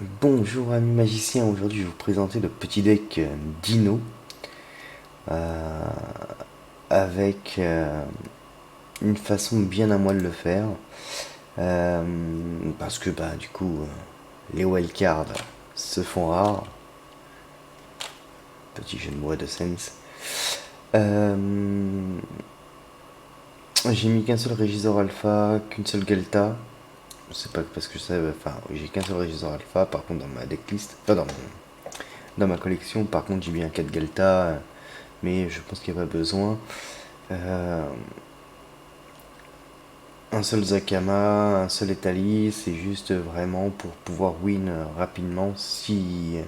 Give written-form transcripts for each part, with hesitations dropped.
Bonjour amis magiciens, aujourd'hui je vais vous présenter le petit deck Dino euh, avec une façon bien à moi de le faire parce que bah du coup les wildcards se font rares, petit jeu de mots de sense. Euh, j'ai mis qu'un seul Régisor Alpha, qu'une seule Gelta. C'est pas parce que je savais, enfin j'ai qu'un seul Régisor Alpha, par contre dans ma decklist, enfin dans ma collection, par contre j'ai mis un 4 Gelta, mais je pense qu'il n'y a pas besoin. Euh, un seul Zakama, un seul Etali, c'est juste vraiment pour pouvoir win rapidement si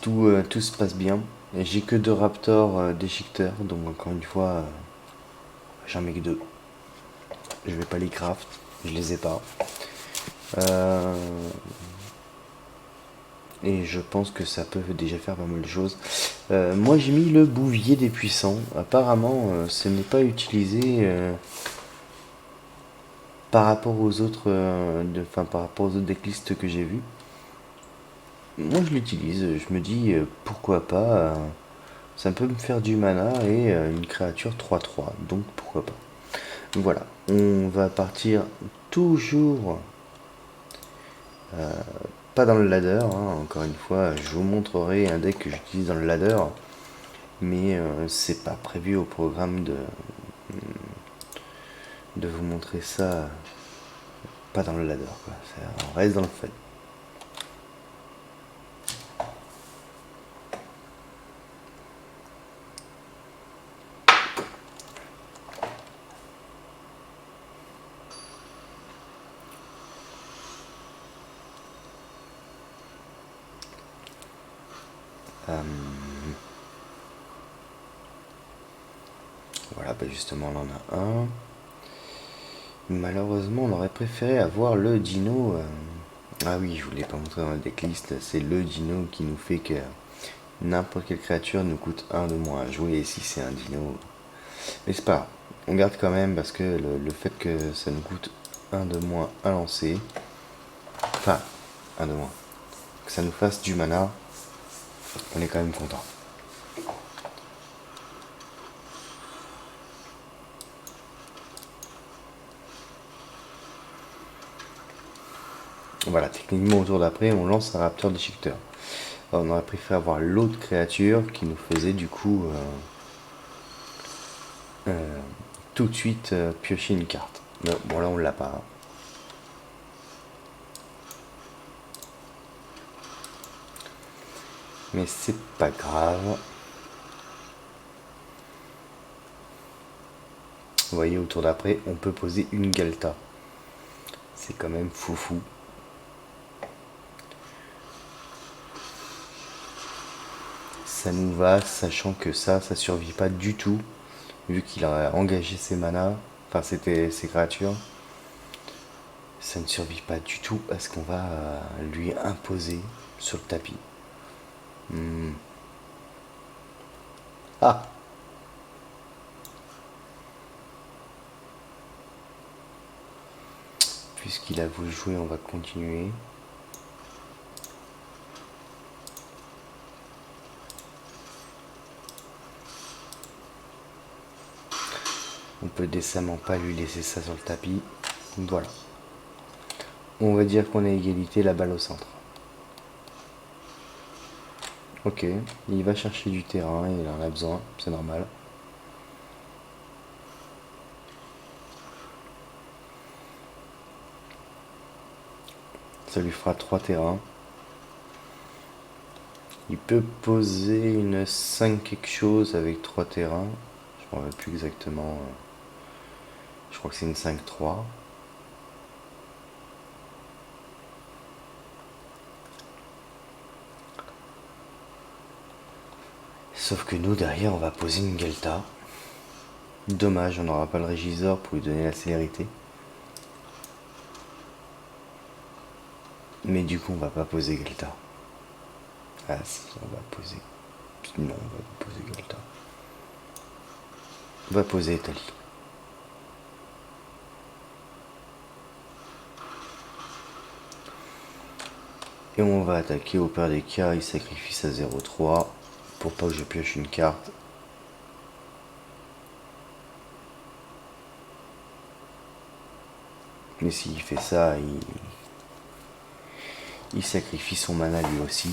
tout se passe bien. J'ai que deux Raptors déchiqueteurs, donc encore une fois, j'en mets que deux. Je vais pas les craft, je les ai pas. Euh, et je pense que ça peut déjà faire pas mal de choses. Moi j'ai mis le bouvier des puissants. Apparemment, ce n'est pas utilisé par rapport aux autres, par rapport aux autres decklists que j'ai vus. Moi je l'utilise, je me dis pourquoi pas, ça peut me faire du mana et une créature 3/3, donc pourquoi pas. Donc voilà, on va partir toujours pas dans le ladder, hein. Encore une fois, je vous montrerai un deck que j'utilise dans le ladder, mais c'est pas prévu au programme de vous montrer ça, pas dans le ladder, quoi. On reste dans le fun. Euh, voilà, bah justement, on en a un. Malheureusement, on aurait préféré avoir le dino. Ah oui, je vous l'ai pas montré dans la decklist. C'est le dino qui nous fait que n'importe quelle créature nous coûte un de moins à jouer. Et si c'est un dino. Mais c'est pas grave. On garde quand même parce que le fait que ça nous coûte un de moins à lancer. Enfin, un de moins. Que ça nous fasse du mana. On est quand même content. Voilà, techniquement au tour d'après, on lance un raptor déchiqueteur. On aurait préféré avoir l'autre créature qui nous faisait du coup tout de suite piocher une carte. Non, bon là on l'a pas. Mais c'est pas grave. Vous voyez, au tour d'après, on peut poser une Galta. C'est quand même foufou. Ça nous va, sachant que ça survit pas du tout, vu qu'il a engagé ses manas, enfin c'était ses créatures. Ça ne survit pas du tout à ce qu'on va lui imposer sur le tapis. Ah, puisqu'il a voulu jouer, on va continuer. On peut décemment pas lui laisser ça sur le tapis. Voilà. On va dire qu'on a égalité, la balle au centre. Ok, il va chercher du terrain, il en a besoin, c'est normal. Ça lui fera 3 terrains. Il peut poser une 5 quelque chose avec 3 terrains. Je ne me rappelle plus exactement. Je crois que c'est une 5/3. Sauf que nous, derrière, on va poser une Gelta. Dommage, on n'aura pas le Régisor pour lui donner la célérité. Mais du coup, on va pas poser Gelta. Ah si, on va poser. Non, on va pas poser Gelta. On va poser Etali. Et on va attaquer au pire des cas, il sacrifie sa 0-3 pour pas que je pioche une carte. Mais s'il fait ça, il sacrifie son mana lui aussi.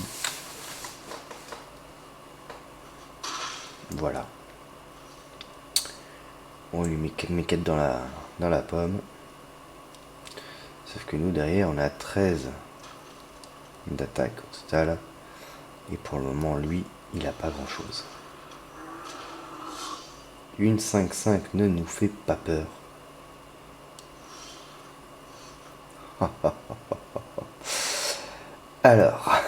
Voilà. On lui met 4 méquettes dans la pomme. Sauf que nous derrière on a 13 d'attaque au total. Et pour le moment lui, il a pas grand chose. Une 5-5 ne nous fait pas peur. Alors,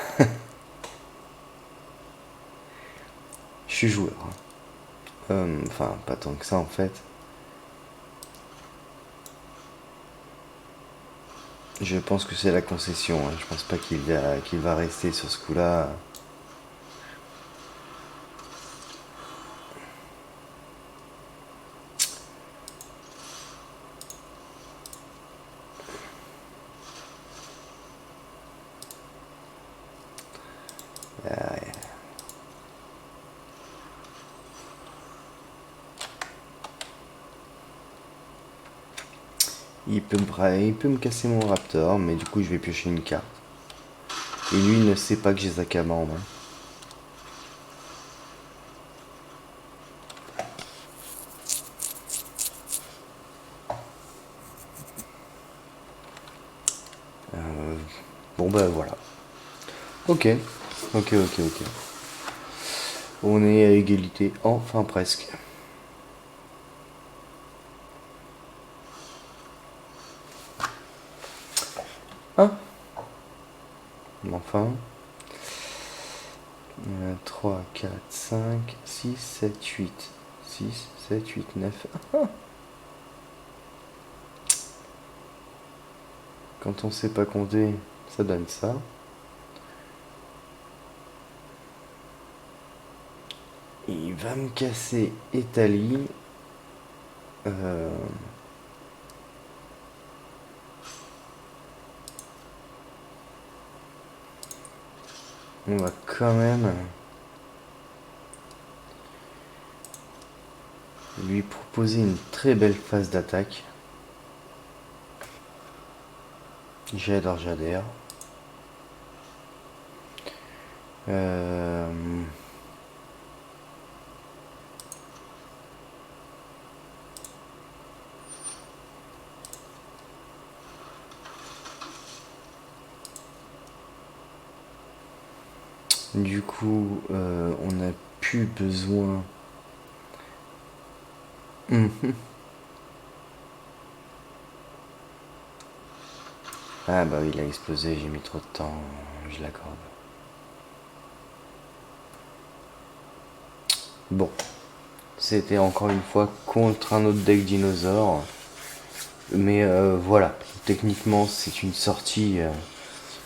je suis joueur. Enfin, pas tant que ça en fait. Je pense que c'est la concession. Hein. Je pense pas qu'il va rester sur ce coup-là. Il peut me casser mon raptor, mais du coup je vais piocher une carte. Et lui il ne sait pas que j'ai Zakama en main. Bon bah voilà. Ok. On est à égalité, enfin presque. Ah. Enfin. 3, 4, 5, 6, 7, 8. 6, 7, 8, 9. Quand on sait pas compter, ça donne ça. Il va me casser Italie. On va quand même lui proposer une très belle phase d'attaque. J'adore. Du coup, on n'a plus besoin. Ah bah oui, il a explosé, j'ai mis trop de temps, je l'accorde. Bon, c'était encore une fois contre un autre deck dinosaure. Mais voilà, techniquement c'est une sortie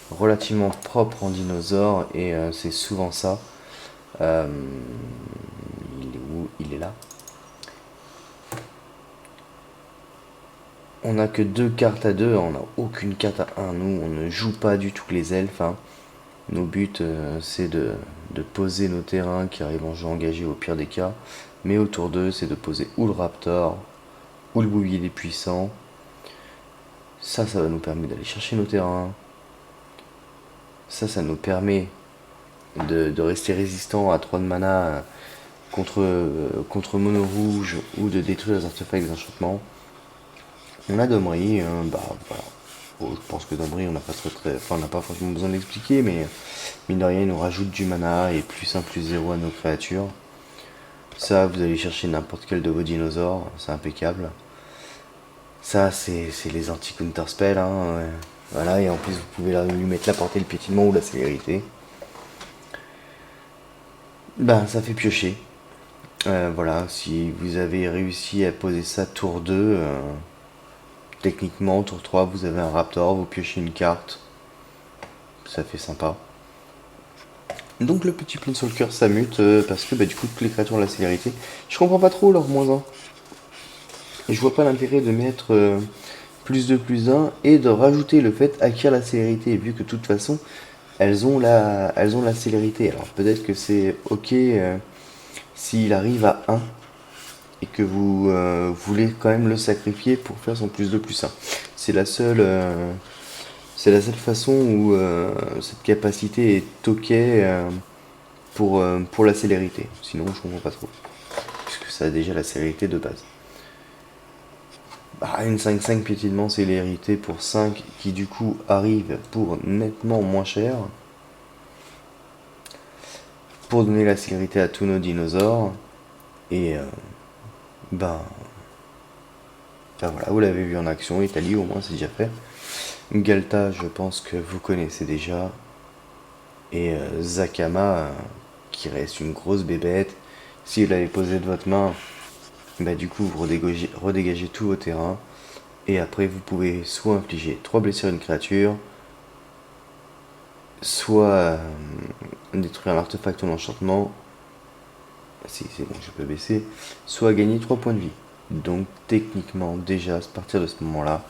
relativement propre en dinosaure et c'est souvent ça. Il est où? Il est là. On n'a que 2 cartes à 2, on n'a aucune carte à 1. Nous, on ne joue pas du tout les elfes. Hein. Nos buts, c'est de poser nos terrains qui arrivent en jeu engagé au pire des cas. Mais autour d'eux, c'est de poser ou le raptor, ou le bouvier des puissants. Ça va nous permettre d'aller chercher nos terrains. Ça nous permet de rester résistant à 3 de mana contre mono rouge ou de détruire les artefacts des enchantements. On a Domri, bah voilà. Bon, je pense que Domri, on n'a pas enfin, on n'a pas forcément besoin de l'expliquer, mais mine de rien, il nous rajoute du mana et plus 1 plus 0 à nos créatures. Ça, vous allez chercher n'importe quel de vos dinosaures, c'est impeccable. Ça, c'est les anti-counterspell, hein, ouais. Voilà, et en plus, vous pouvez lui mettre la portée, le piétinement ou la célérité. Ben, ça fait piocher. Voilà, si vous avez réussi à poser ça tour 2, techniquement, tour 3, vous avez un raptor, vous piochez une carte. Ça fait sympa. Donc le petit Planeswalker ça mute parce que bah, du coup toutes les créatures ont la célérité. Je comprends pas trop leur moins 1. Et je vois pas l'intérêt de mettre plus 2 plus 1 et de rajouter le fait acquérir la célérité vu que de toute façon elles ont la célérité. Alors peut-être que c'est ok s'il arrive à 1 et que vous voulez quand même le sacrifier pour faire son plus 2 plus 1. C'est la seule façon où cette capacité est ok pour la célérité. Sinon, je comprends pas trop. Puisque ça a déjà la célérité de base. Bah, une 5-5 piétinement célérité pour 5 qui du coup arrive pour nettement moins cher. Pour donner la célérité à tous nos dinosaures. Et ben, ben voilà, vous l'avez vu en action. Italie, au moins, c'est déjà fait. Galta, je pense que vous connaissez déjà. Et Zakama, qui reste une grosse bébête. Si vous l'avez posé de votre main, bah du coup vous redégagez tout vos terrains. Et après vous pouvez soit infliger 3 blessures à une créature, soit détruire un artefact ou un enchantement. Si c'est bon, je peux baisser. Soit gagner 3 points de vie. Donc techniquement déjà à partir de ce moment là,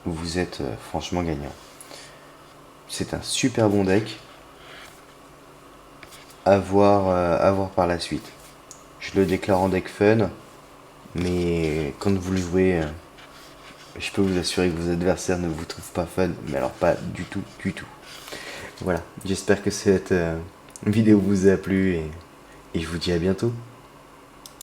vous êtes franchement gagnant. C'est un super bon deck à voir par la suite. Je le déclare en deck fun, mais quand vous le jouez, je peux vous assurer que vos adversaires ne vous trouvent pas fun, mais alors pas du tout, du tout. Voilà, j'espère que cette vidéo vous a plu et je vous dis à bientôt.